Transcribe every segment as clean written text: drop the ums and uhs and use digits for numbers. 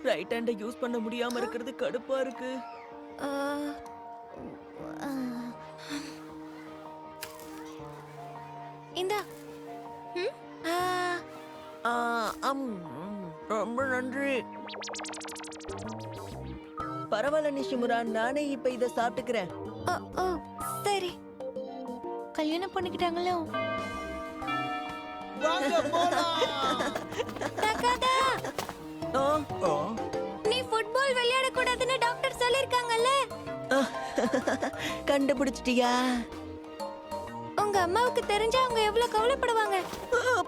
Right ஹேண்ட use பண்ண முடியாம இருக்கிறது கடுப்பா இருக்கு. ஆ, ஆ. இந்தா. ம்? ஆ, ஆ, அம், ரொம்ப நன்றி. பரவாயில்ல நிஷிமுரா, நானே இப்ப இத சாப்பிட்டுக்கிறேன். ஓ, ஓ, சரி. கல்யாணம் பண்ணிக்கிட்டாங்களோ? வாங்க போலாம். தக்காதா, ஆ, ஆ, நீ ஃபுட்பால் விளையாட கூடாதுன்னு டாக்டர் சொல்லிருக்காங்கல்ல. கண்டுபிடிச்சிட்டியா? உங்க அம்மாவுக்கு தெரிஞ்சா அவங்க எவ்வளவு கவலைப்படுவாங்க.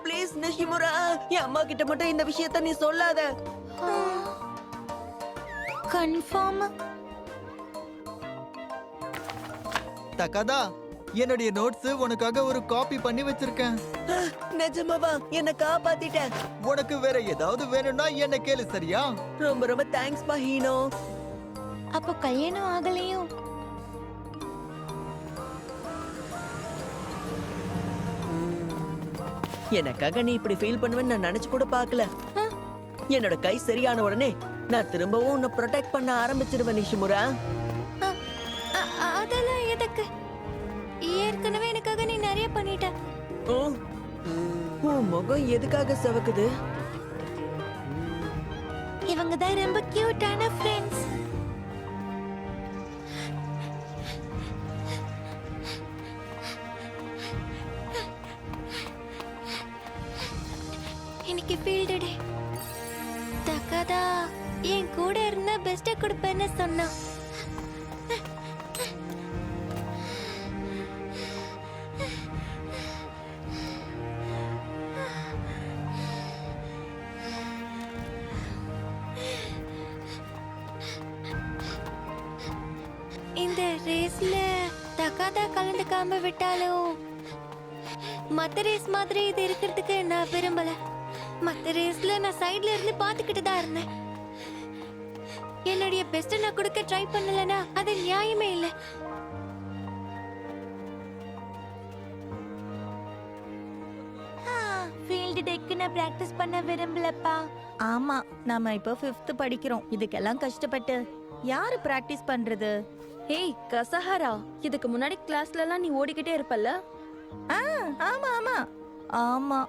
ப்ளீஸ் நிஷிமுரா, என் அம்மா கிட்ட மட்டும் இந்த விஷயத்த நீ சொல்லாத. கன்ஃபார்ம். தக்காதா, என்னுடைய நோட்ஸ் உனக்காக ஒரு காப்பி பண்ணி வச்சிருக்கேன். நிஜமாவா? என்ன காப்பாத்திட்ட. உனக்கு வேற ஏதாவது வேணும்னா என்ன கேளு, சரியா? ரொம்ப ரொம்ப தேங்க்ஸ் பா ஹீனோ. அப்போ கல்யாணம் ஆகலையும். எனக்காக நீ இப்படி ஃபீல் பண்ணுவேன்னு நான் நினைச்சு கூட பார்க்கல. என்னோட கை சரியான உடனே நான் திரும்பவும் உன்னை ப்ரொடெக்ட் பண்ண ஆரம்பிச்சிடுவேன் நிஷிமுரா. அ- அதெல்லாம் எதுக்கு? ஏற்கனவே எனக்காக நீ நிறைய பண்ணிட்ட. ஓ, உன் முகம் எதுக்காக சிவக்குது? இவங்க தான் ரொம்ப கியூட்டான ஃப்ரெண்ட்ஸ். இன்னைக்கு ஃபீல்டு டே. தக்காதா என் கூட இருந்தா பெஸ்ட்டா கொடுப்பேன்னு சொன்னா. இந்த ரேஸ்ல தக்காதா கலந்துக்காம விட்டாலும் மத்த ரேஸ் மாதிரி இது இருக்கிறதுக்கு நான் விரும்பல. மத்த ரேஸ்ல நான் சைடுல இருந்து பாத்துக்கிட்டு தான் இருந்தேன். என்னுடைய பெஸ்ட் நான் கொடுக்க ட்ரை பண்ணலனா அது நியாயமே இல்ல. ஃபீல்ட் டேக்கு நான் பிராக்டிஸ் பண்ண விரும்பலப்பா. ஆமா, நாம இப்போ 5th படிக்கிறோம். இதுக்கெல்லாம் கஷ்டப்பட்டு யாரு பிராக்டிஸ் பண்றது? ஏய் கசஹரா, இதுக்கு முன்னாடி கிளாஸ்ல எல்லாம் நீ ஓடிக்கிட்டே இருப்பல்ல? ஆ, ஆமா ஆமா ஆமா.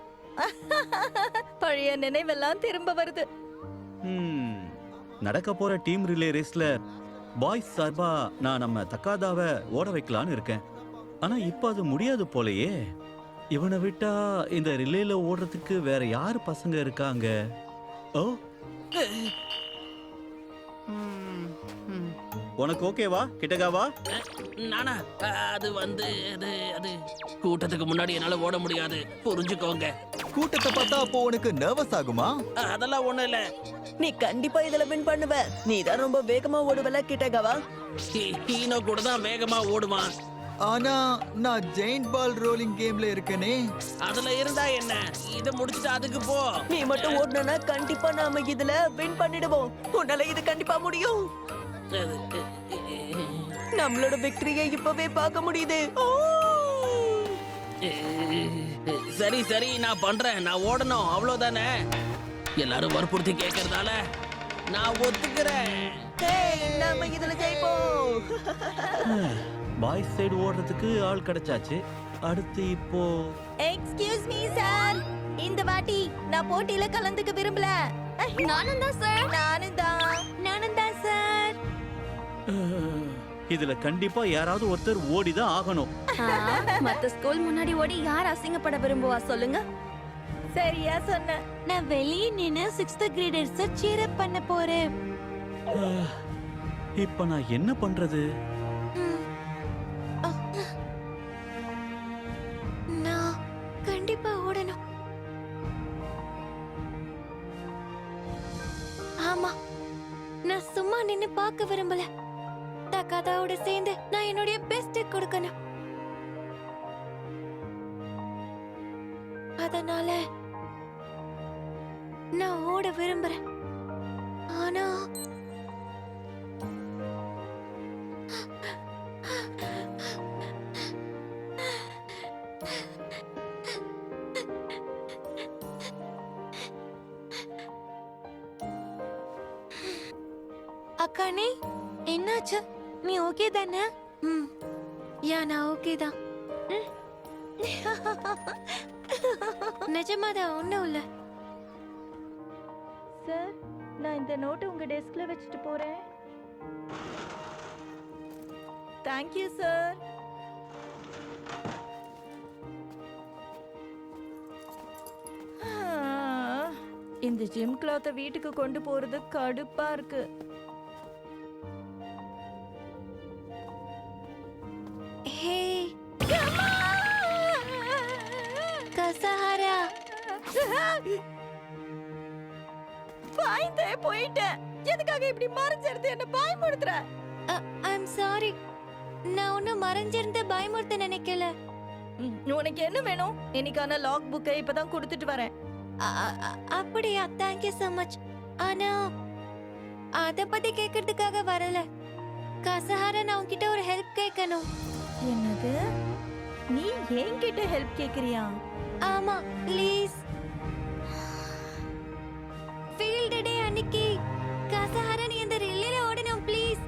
பழைய நினைவெல்லாம் திரும்ப வருது. நடக்க போற டீம் ரிலே ரேஸ்ல பாய்ஸ் சார்பா நான் நம்ம தக்காதாவை ஓட வைக்கலான்னு இருக்கேன். ஆனா இப்ப அது முடியாது போலயே. இவனை விட்டா இந்த ரிலேல ஓடுறதுக்கு வேற யாரு பசங்க இருக்காங்க? ஓ, உனக்கு ஓகேவா? கிட்டகாவா? நானா? அது வந்து அது அது கூட்டத்துக்கு முன்னாடி என்னால ஓட முடியாது, புரிஞ்சுக்கோங்க. கூட்டத்தை பார்த்தா அப்போ உனக்கு நர்வஸ் ஆகுமா? அதெல்லாம் ஒண்ணும் இல்ல. நீ கண்டிப்பா இதுல வின் பண்ணுவ. நீ தான் ரொம்ப வேகமா ஓடுவல கிட்டகவா. ஹீனோ கூட தான் வேகமா ஓடுவான். ஆனா நான் ஜெயிண்ட் பால் ரோலிங் கேம்ல இருக்கனே. அதுல இருந்தா என்ன? இத முடிச்சிட்டு அதுக்கு போ. நீ மட்டும் ஓடுனா கண்டிப்பா நாம இதுல வின் பண்ணிடுவோம். உன்னால இது கண்டிப்பா முடியும். நம்மளோட விக்டரியை இப்பவே பார்க்க முடியுது. ஓ! சரி சரி, நான் பண்றேன். நான் ஓடணும், அவ்வளவுதானே. எல்லாரும் வற்புறுத்தி கேட்கறதால நான் ஒத்துக்கிறேன். ஏய், நாம இதுல ஜெயிப்போம். பாய்ஸ் சைடு ஓடுறதுக்கு ஆள் கிடைச்சாச்சு. அடுத்து இப்போ எக்ஸ்கியூஸ் மீ சார், இந்த வாட்டி நான் போட்டியில கலந்துக்க விரும்பல. நானும் தான் சார். நானும் தான் சார். இதுல கண்டிப்பா யாராவது ஒருத்தர் ஓடிதான் ஆகணும். மத்த ஸ்கூல் முன்னாடி ஓடி யார் அசிங்கப்பட விரும்புவா சொல்லுங்க? சரியா சொன்ன. நான் வெளியே நின்னு 6th கிரேடர்ஸ் cheer up பண்ண போறேன். இப்ப நான் என்ன பண்றது? நான் கண்டிப்பா ஓடணும். ஆமா, நான் சும்மா நின்னு பார்க்க விரும்பல. தக்காதாவோட சேர்ந்து நான் என்னுடைய பெஸ்ட் கொடுக்கணும். அதனால நான் ஓட விரும்புறேன். ஆனா கனி என்னாச்சு? நீ ஓகே தானே? ம் யா நான் ஓகே தான். நிஜமாதான் ஒன்றும் இல்லை. சார், நான் இந்த நோட்டை உங்க டெஸ்க்ல வச்சுட்டு போறேன். Thank you sir. இந்த ஜிம் கிளாத்தை வீட்டுக்கு கொண்டு போறது கடுப்பா இருக்கு. ஹே கசஹாரா, பயந்தே போயிட்டேன். எதுக்காக இப்படி மறைஞ்சிருந்து என்ன பயமுறுத்துற? I'm sorry. நான் ஒன்னும் மறைஞ்சிருந்து பயமுறுத்த நினைக்கல. உனக்கு என்ன வேணும்? இன்னைக்கான லாக் புக்கை இப்பதான் கொடுத்துட்டு வரேன். அப்படியா? Thank you so much. ஆனா அத பத்தி கேட்கறதுக்காக வரல. கசஹாரா, நான் உன்கிட்ட ஒரு ஹெல்ப் கேட்கணும். என்னது? நீ என்கிட்ட ஹெல்ப் கேக்குறியா? ஆமா ப்ளீஸ். ஃபீல்ட் டே அன்னைக்கு கசஹாரா நீ அந்த ரில்லேல ஓடணும் ப்ளீஸ்.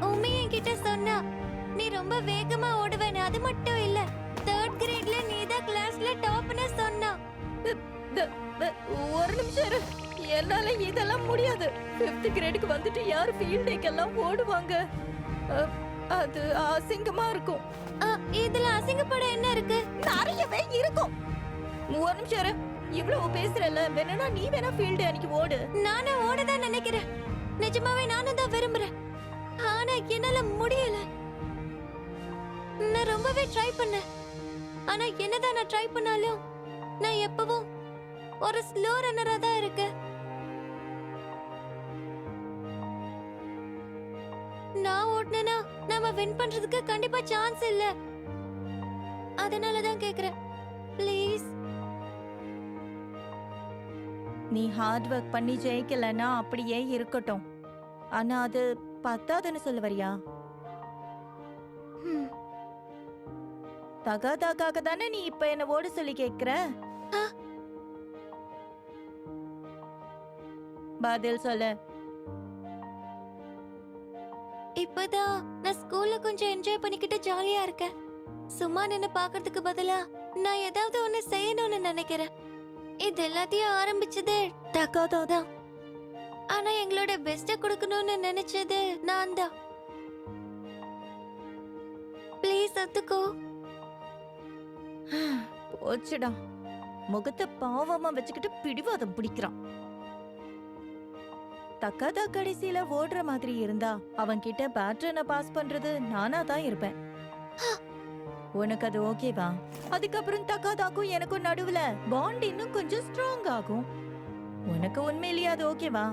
உம்மி என்கிட்ட சொன்னா நீ ரொம்ப வேகமா ஓடுவேன்னு. அது மட்டும் இல்ல, 3rd கிரேட்ல நீ தான் கிளாஸ்ல டாப்னு சொன்னா. ஒரு நிமிஷம் இரு. என்னால இதெல்லாம் முடியாது. 5th கிரேடுக்கு வந்துட்டு யார் ஃபீல்ட் டேக்கெல்லாம் ஓடுவாங்க? அது அசிங்கமா இருக்கும். இதுல அசிங்கப்பட என்ன இருக்கு? நிறையவே இருக்கும். ஒரு நிமிஷம் இரு. இவ்வளவு பேசுறல, வேணும்னா நீ வேணா ஃபீல்ட் அன்னைக்கு ஓடு. நானும் ஓடதான் நினைக்கிறேன். நிஜமாவே நானும் தான் விரும்புறேன். ஆனா என்னால முடியல. நான் ரொம்பவே ட்ரை பண்ணேன். ஆனா என்னதான் நான் ட்ரை பண்ணாலும் நான் எப்பவும் ஒரு ஸ்லோ ரன்னரா தான் இருக்கேன். நான் ஓடுனேனா நாம வின் பண்றதுக்கு கண்டிப்பா சான்ஸ் இல்ல. அதனால தான் கேக்குறேன் ப்ளீஸ். நீ ஹார்ட் ஒர்க் பண்ணி ஜெயிக்கலன்னா அப்படியே இருக்கட்டும். ஆனா அது பத்தாதுன்னு சொல்ல வரியா? தகாதாக்காக தானே நீ இப்ப என்ன ஓட சொல்லி கேக்குற? பதில் சொல்லு. இப்பதான் நான் ஸ்கூல்ல கொஞ்சம் என்ஜாய் பண்ணிக்கிட்டு ஜாலியா இருக்கேன். சும்மா நின்னு பாக்குறதுக்கு பதிலா நான் ஏதாவது ஒண்ணு செய்யணும்னு நினைக்கிறேன். இது எல்லாத்தையும் ஆரம்பிச்சது தக்காதோ தான். ஆனா எங்களோட பெஸ்ட கொடுக்கணும்னு நினைச்சது நான் தான். ப்ளீஸ் ஒத்துக்கோ. போச்சுடா, முகத்தை பாவமா வச்சுக்கிட்டு பிடிவாதம் பிடிக்கிறான். தக்காதா கடைசியில ஓடுற மாதிரி இருந்தா அவன் கிட்ட பேட்டர்னை பாஸ் பண்றது நானா தான் இருப்பேன். உனக்கு அது ஓகேவா? அதுக்கப்புறம் தக்காதாக்கும் எனக்கும் நடுவுல பாண்ட் இன்னும் கொஞ்சம் ஸ்ட்ராங் ஆகும். உனக்கு உண்மையிலேயே அது ஓகேவா?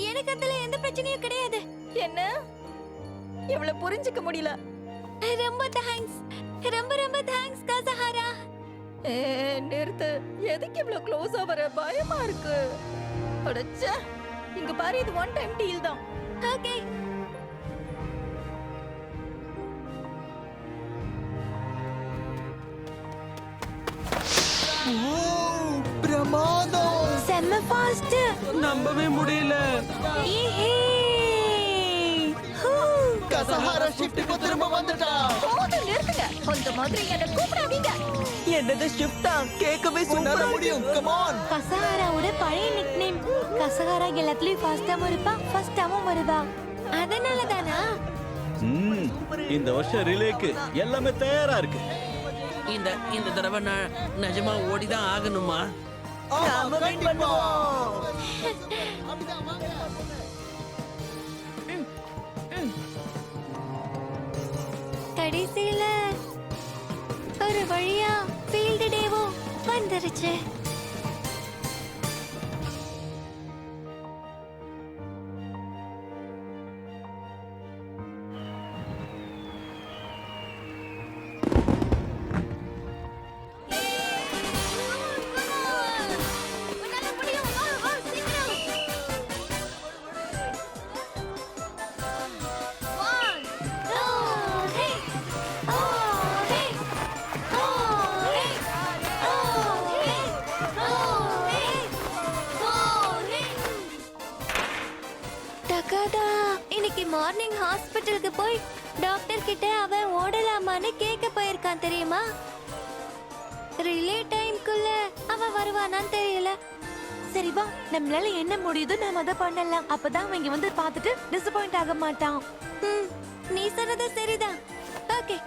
எனக்கு அதுல எந்த பிரச்சனையும் கிடையாது. என்ன எவ்வளவு புரிஞ்சுக்க முடியல. ரொம்ப தேங்க்ஸ், ரொம்ப ரொம்ப தேங்க்ஸ் கசஹாரா. நிறுத்து. எதுக்கு இவ்வளவு க்ளோஸா வர? பயமா இருக்கு. அடச்சே, இங்க பாரு, இது ஒன் டைம் டீல் தான். ஓகே. பிரமாதம். செம்ம ஃபாஸ்ட். நம்பவே முடியல. கசஹாரா ஷிஃப்ட் இப்ப திரும்ப வந்துட்டா. போதும், நிறுத்துங்க. அந்த மாதிரி என்ன கூப்பிடாதீங்க. என்னது ஷிஃப்டா? கேட்கவே உன்னால சூப்பரா முடியும். Come on. கசஹாராவோட பழைய நிக்நேம். கசஹாரா எல்லாத்துலயும் ஃபர்ஸ்டாவும் இருப்பா, ஃபர்ஸ்டாவும் வருவா. அதனால தானா? இந்த வருஷம் ரிலேக்கு எல்லாமே தயாரா இருக்கு. இந்த தடவை நான் நிஜமா ஓடிதான் ஆகணுமா? நாம win பண்ணுவோம். கடைசியில ஒரு வழியா ஃபீல்ட் டேவும் வந்துருச்சு. மார்னிங் ஹாஸ்பிட்டலுக்கு போய் டாக்டர் கிட்ட அவன் ஓடலாமான்னு கேட்க போயிருக்கான் தெரியுமா? ரிலே டைம்க்குள்ள அவன் வருவானான்னு தெரியல. சரி வா, நம்மளால என்ன முடியுதோ நாம அதை பண்ணலாம். அப்பதான் அவன் இங்க வந்து பார்த்துட்டு டிசப்பாயிண்ட் ஆக மாட்டான். ம், நீ சொன்னது சரிதான். ஓகே.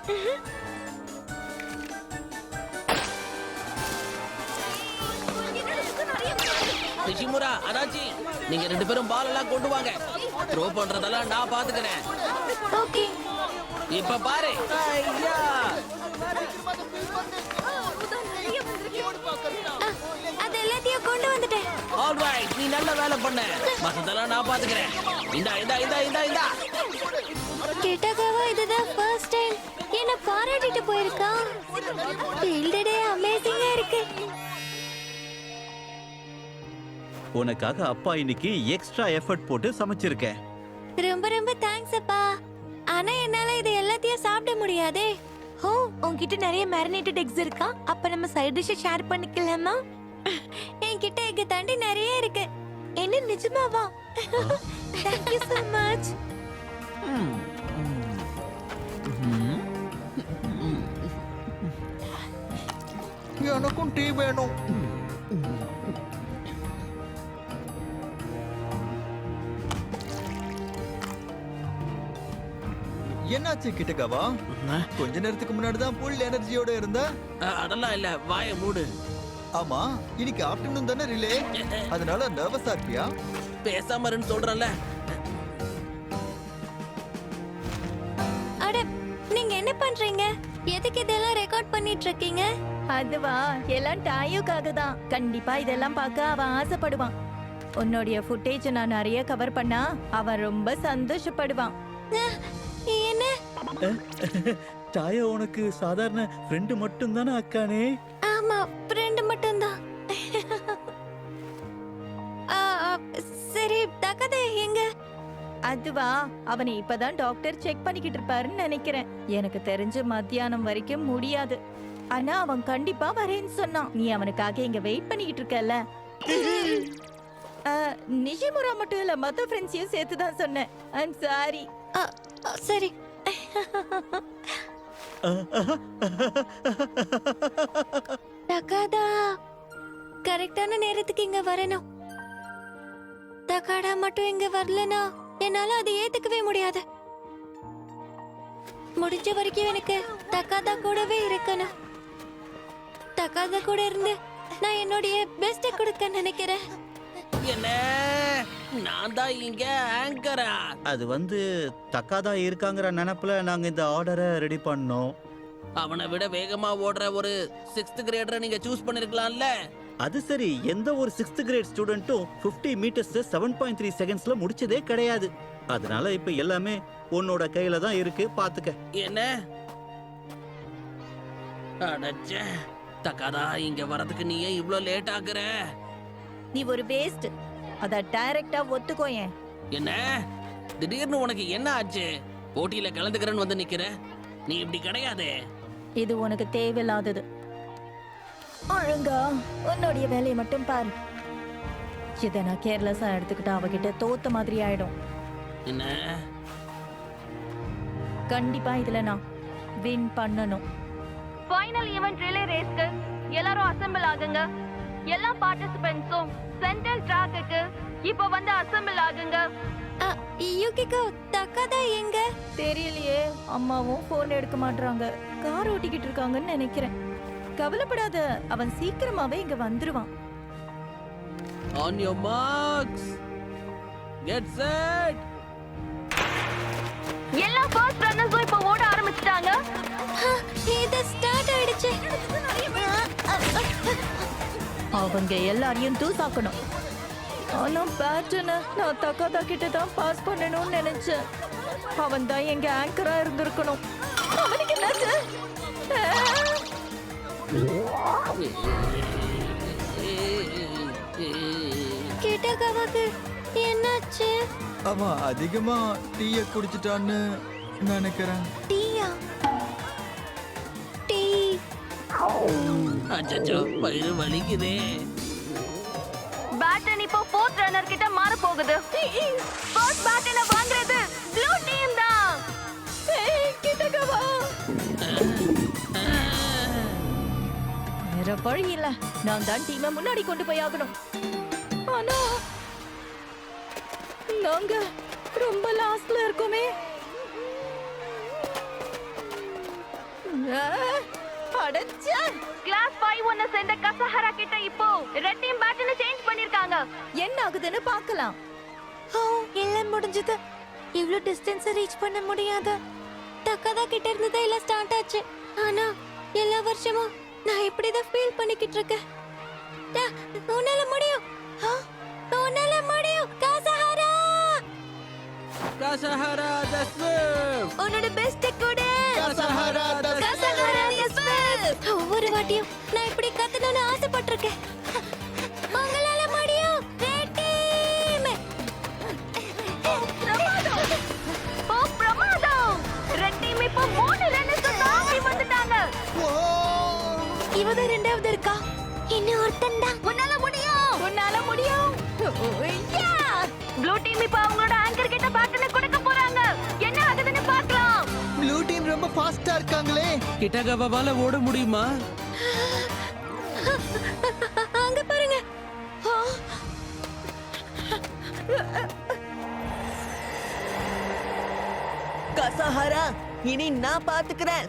நிஷிமுரா, அதாச்சி, நீங்க 2 பேரும் பால் எல்லாம் கொண்டு வாங்க. த்ரோ பண்றதெல்லாம் நான் பாத்துக்கிறேன். ஓகே. இப்ப பாரு. ஐயா! அது எல்லாத்தையும் கொண்டு வந்துட்டேன். ஆல்ரைட், நீ நல்ல வேலை பண்ண. மத்ததெல்லாம் நான் பாத்துக்கிறேன். இந்தா இந்தா இந்தா இந்தா இந்தா. கிட்டகாவா இதுதான் ஃபர்ஸ்ட் டைம் என்ன பாராட்டிட்டு போயிருக்கான். ஃபீல்ட் டே அமேசிங்கா இருக்கு. உனக்காக அப்பா இன்னைக்கு எக்ஸ்ட்ரா எஃபர்ட் போட்டு சமைச்சிருக்கேன். ரொம்ப ரொம்ப தேங்க்ஸ் அப்பா. ஆனா என்னால இது எல்லாத்தையும் சாப்பிட முடியாதே. ஓ, உன்கிட்ட நிறைய மேரினேட்டட் எக்ஸ் இருக்கா? அப்ப நம்ம சைடு டிஷ் ஷேர் பண்ணிக்கலாமா? என்கிட்ட எங்க தாண்டி நிறைய இருக்கு. என்ன நிஜமாவா? Thank you so much. எனக்கும் டீ வேணும். என்னாச்சு கிட்டக்காவா? கொஞ்ச நேரத்துக்கு முன்னாடி தான் ஃபுல் எனர்ஜியோட இருந்த. அதெல்லாம் இல்ல, வாயை மூடு. ஆமா, இன்னைக்கு ஆஃப்டர்நூன் தானே ரிலே, அதனால நர்வஸா இருக்கியா? பேசாம இருன்னு சொல்றேன்ல. அட, நீங்க என்ன பண்றீங்க? எதுக்கு இதெல்லாம் ரெக்கார்ட் பண்ணிட்டு இருக்கீங்க? அதுவா, எல்லாம் டாயுக்காக தான். கண்டிப்பா இதெல்லாம் பார்க்க அவன் ஆசைப்படுவான். உன்னுடைய ஃபுட்டேஜ் நான் நிறைய கவர் பண்ணா அவன் ரொம்ப சந்தோஷப்படுவான். என்ன? டாயா உனக்கு சாதாரண ஃப்ரெண்டு மட்டும் தானே அக்கானே? ஆமா, ஃப்ரெண்ட் மட்டும்தான். சரி, தக்கதே எங்க? அதுவா, அவனை இப்பதான் டாக்டர் செக் பண்ணிக்கிட்டு இருப்பாருன்னு நினைக்கிறேன். எனக்கு தெரிஞ்சு மத்தியானம் வரைக்கும் முடியாது. ஆனா அவன் கண்டிப்பா வரேன்னு சொன்னான். நீ அவனுக்காக இங்க வெயிட் பண்ணிக்கிட்டு இருக்கல. நிஷிமுரா மட்டும் இல்ல, மத்த ஃப்ரெண்ட்ஸையும் சேர்த்து தான் சொன்னேன். I'm sorry. சரி. தக்காதா கரெக்டான நேரத்துக்கு இங்க வரணும். தக்காடா மட்டும் இங்க வரலனா என்னால அதை ஏத்துக்கவே முடியாது. முடிஞ்ச வரைக்கும் எனக்கு தக்காதா கூடவே இருக்கணும். தக்காதா கூட இருந்து நான் என்னுடைய பெஸ்ட கொடுக்க நினைக்கிறேன். என்ன, நான் தான் இங்க ஆங்கரா? அது தக்காதா இருக்காங்கிற நினைப்புல நாங்க இந்த ஆர்டரை ரெடி பண்ணோம். அவனை விட வேகமா ஓடுற ஒரு 6th கிரேடரை நீங்க சூஸ் பண்ணிருக்கலாம்ல. அது சரி, எந்த ஒரு 6th கிரேட் ஸ்டூடெண்ட்டும் 50 மீட்டர்ஸ் 7.3 செகண்ட்ஸ்ல முடிச்சதே கிடையாது. அதனால இப்ப எல்லாமே உன்னோட கையில தான் இருக்கு, பாத்துக்க. என்ன? அடச்சே, தக்காதா இங்க வரதுக்கு நீ ஏன் இவ்ளோ லேட் ஆகுற? நீ ஒரு வேஸ்ட். அத டைரக்டா ஒத்துக்கோயேன். என்ன திடீர்னு உனக்கு என்ன ஆச்சு? போட்டியில கலந்துக்கிறேன்னு வந்து நிக்கிற. நீ இப்படி கிடையாதே. இது உனக்கு தேவையில்லாதது. ஒழுங்கா உன்னுடைய வேலையை மட்டும் பாரு. இதை நான் கேர்லெஸ்ஸா எடுத்துக்கிட்டா அவகிட்ட தோத்த மாதிரி ஆயிடும். என்ன? கண்டிப்பா இதுல நான் வின் பண்ணணும். ஃபைனல் ஈவென்ட் ரிலே ரேஸ்க்கு எல்லாரும் அசெம்பிள் ஆகுங்க. எல்லா பார்ட்டிசிபென்ட்ஸும் சென்ட்ரல் ட்ராக்குக்கு இப்போ அசெம்பிள் ஆகுங்க. யூகிகோ, தக்காதா எங்க? தெரியலையே, அம்மாவும் போன் எடுக்க மாட்டாங்க. கார் ஓட்டிக்கிட்டு இருக்காங்கன்னு நினைக்கிறேன். கவலைப்படாத, அவன் சீக்கிரமாவே இங்க வந்துருவான். On your marks, get set. எல்லா ஃபர்ஸ்ட் ரன்னர்ஸும் இப்போ ஓட ஆரம்பிச்சிட்டாங்க. இது ஸ்டார்ட் ஆயிடுச்சு. அவங்க எல்லாரையும் தூசாக்கணும். ஆனா பேட்டர்னை நான் தக்காதா கிட்ட தான் பாஸ் பண்ணணும்னு நினைச்சேன். அவன் தான் எங்க ஆங்கரா இருந்திருக்கணும். அவனுக்கு என்னாச்சு? கிட்டகாவுக்கு என்னாச்சு? அவன் அதிகமா டீய குடிச்சிட்டான்னு நினைக்கிறேன். டீயா? டீ? அச்சச்சோ, வயிறு வலிக்குதே. பேட்டன் இப்போ ஃபோர்த் ரன்னர் கிட்ட மாற போகுது. ஃபர்ஸ்ட் பேட்டனை வாங்குறது ப்ளூ டீம். வழி இல்ல, நான் தான் டீமை முன்னாடி கொண்டு போய் ஆகணும். ஆனா நாங்க ரொம்ப லாஸ்ட்ல இருக்கோமே. அடச்சே, கிளாஸ் 5-1 சேர்ந்த கசஹரா கிட்ட இப்போ ரெட் டீம் பேட்டர்னை சேஞ்ச் பண்ணிருக்காங்க. என்ன ஆகுதுன்னு பார்க்கலாம். ஓ, எல்லாம் முடிஞ்சது. இவ்ளோ டிஸ்டன்ஸ் ரீச் பண்ண முடியாது. தக்காதா கிட்ட இருந்து தான் எல்லாம் ஸ்டார்ட் ஆச்சு. ஆனா எல்லா வருஷமும் நான் இப்படிதான் ஃபீல் பண்ணிக்கிட்டு இருக்கேன். உன்னால முடியும், உன்னால முடியும் கசஹரா. கசஹரா தி ஸ்விஃப்ட். உன்னோட பெஸ்ட் கூட கசஹரா தி கசஹரா தி ஸ்விஃப்ட். ஒவ்வொரு வாட்டியும் நான் இப்படி கத்தணும்னு ஆசைப்பட்டிருக்கேன். உங்களால முடியும் ரெட் டீம். ஓ பிரமாதம்! ரெட் டீம் இப்போ 3 ரன்னுக்கு தாண்டி வந்துட்டாங்க. இவதான் ரெண்டாவது இருக்கா. இன்னும் ஒருத்தன் தான். உன்னால முடியும், உன்னால முடியும். ப்ளூ டீம் இப்போ அவங்களோட ஆங்கர் கிட்ட பேட்டர்னை கொடுக்க போறாங்க. என்ன ஆகுதுன்னு பார்க்கலாம். ப்ளூ டீம் ரொம்ப ஃபாஸ்டா இருக்காங்களே. கிட்டகவால ஓட முடியுமா? அங்க பாருங்க. கசஹரா, இனி நான் பாத்துக்கிறேன்.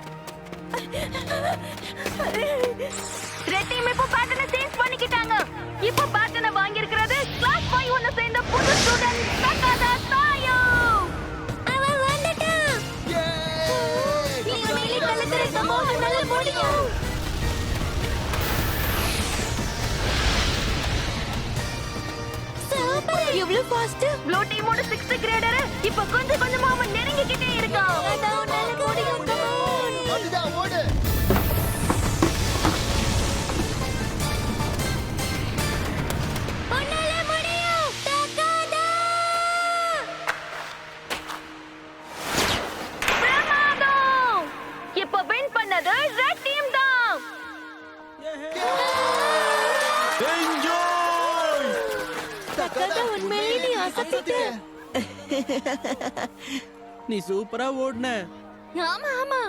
ரெட் டீம் இப்போ பேட்டர்னை சேஞ்ச் பண்ணிக்கிட்டாங்க. இப்போ பேட்டர்னை வாங்கி இருக்கிறது கிளாஸ் 5-1 சேர்ந்த புது ஸ்டூடண்ட் தக்காதா தாயோ. அவன் வந்துட்டான். நீ மேலே கலக்குற சமூகம் நல்ல முடியும். சூப்பர். எவ்வளவு ஃபாஸ்ட். ப்ளூ டீமோட 6th கிரேடர் இப்போ கொஞ்சம் கொஞ்சமா அவன் நெருங்கிக்கிட்டே இருக்கான். அதான் நல்ல முடியும். Come on. அதுதான் ஓடு. உன்னால முடியும் தக்காதா. பிரமாதம்! இப்போ வின் பண்ணது ரெட் டீம் தான். என்ஜாய்! தக்காதா உண்மையிலே நீ அசத்திட்ட. நீ சூப்பரா ஓடுன. ஆமா ஆமா.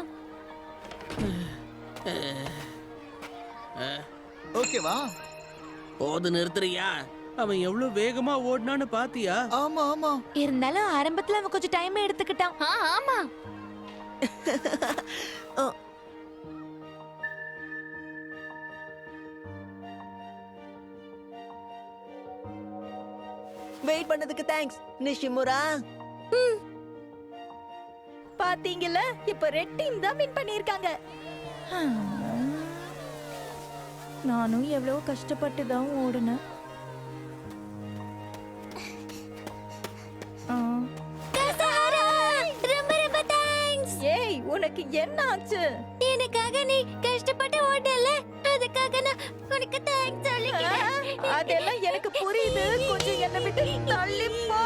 ஓகேவா? போது நிறுத்துறியா? அவன் எவ்வளவு வேகமா ஓடுனான்னு பாத்தியா? ஆமா ஆமா. இருந்தாலும் ஆரம்பத்துல அவன் கொஞ்சம் டைம் எடுத்துக்கிட்டான். ஆமா. வெயிட் பண்ணதுக்கு தேங்க்ஸ் நிஷிமுரா. பாத்தீங்கல்ல, இப்ப ரெட் டீம் தான் வின் பண்ணிருக்காங்க. நானும் எவ்வளவு கஷ்டப்பட்டு தான் ஓடுனேன். கசஹரா, ரொம்ப ரொம்ப தேங்க்ஸ். ஏய், உனக்கு என்ன ஆச்சு? எனக்காக நீ கஷ்டப்பட்டு ஓடல, அதுக்காக நான் உனக்கு தேங்க்ஸ் சொல்லிக்கிறேன். அதெல்லாம் எனக்கு புரியுது. கொஞ்சம் என்ன விட்டு தள்ளி போ.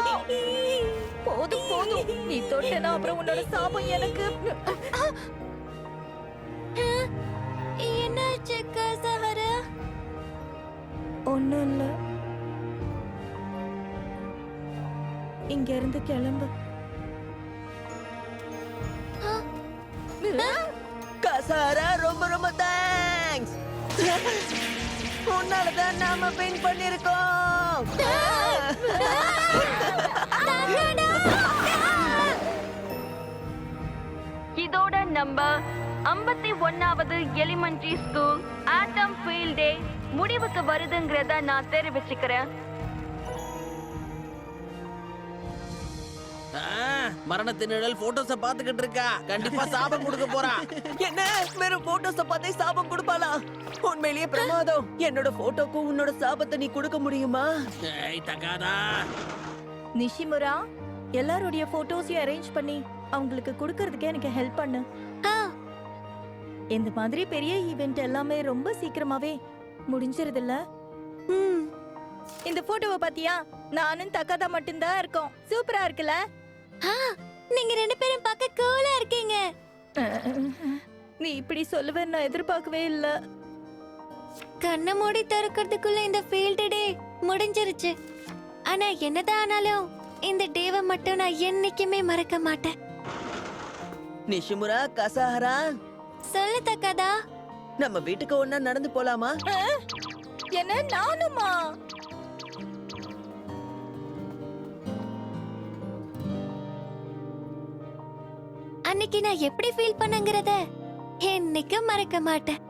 போதும் போதும், நீ தொட்டனா அப்புறம் உன்னோட சாபம் எனக்கு. என்னாச்சு கசஹரா? ஒண்ணும் இல்ல. இங்க இருந்து கிளம்பு. கசஹரா, ரொம்ப ரொம்ப தேங்க்ஸ். உன்னாலதான் நாம வின் பண்ணிருக்கோம். இதோட நம்ம 51வது எலிமெண்டரி ஸ்கூல் ஆட்டம் ஃபீல்ட் டே முடிவுக்கு வருதுங்கிறத நான் தெரிவிச்சுக்கிறேன். மரணத்தின் நிழல் போட்டோஸ பாத்துக்கிட்டு இருக்கா. கண்டிப்பா சாபம் கொடுக்க போறா. என்ன, வெறும் போட்டோஸ பார்த்தே சாபம் கொடுப்பாளா? உண்மையிலேயே பிரமாதம். என்னோட போட்டோக்கும் உன்னோட சாபத்தை நீ கொடுக்க முடியுமா? ஏய் தக்காதா. நிஷிமுரா, எல்லாருடைய போட்டோஸையும் அரேஞ்ச் பண்ணி அவங்களுக்கு கொடுக்கறதுக்கு எனக்கு ஹெல்ப் பண்ணு. இந்த மாதிரி பெரிய ஈவென்ட் எல்லாமே ரொம்ப சீக்கிரமாவே முடிஞ்சிருதுல்ல? இந்த போட்டோவை பாத்தியா? நானும் தக்காதா மட்டும்தான் இருக்கோம். சூப்பரா இருக்குல்ல? நீங்க ரெண்டு பேரும் பார்க்க கூலா இருக்கீங்க. நீ இப்படி சொல்லுவேன்னு நான் எதிர்பார்க்கவே இல்ல. கண்ணை மூடி திறக்கிறதுக்குள்ள இந்த ஃபீல்ட் டே முடிஞ்சிருச்சு. ஆனா என்னதான் ஆனாலும் இந்த டேவை மட்டும் நான் என்னைக்குமே மறக்க மாட்டேன். நிஷிமுரா, கசஹரா, சொல்லு தக்காதா. நம்ம வீட்டுக்கு ஒண்ணா நடந்து போலாமா? என்ன நானுமா? அன்னைக்கு நான் எப்படி ஃபீல் பண்ணங்கிறத என்னைக்கும் மறக்க மாட்டேன்.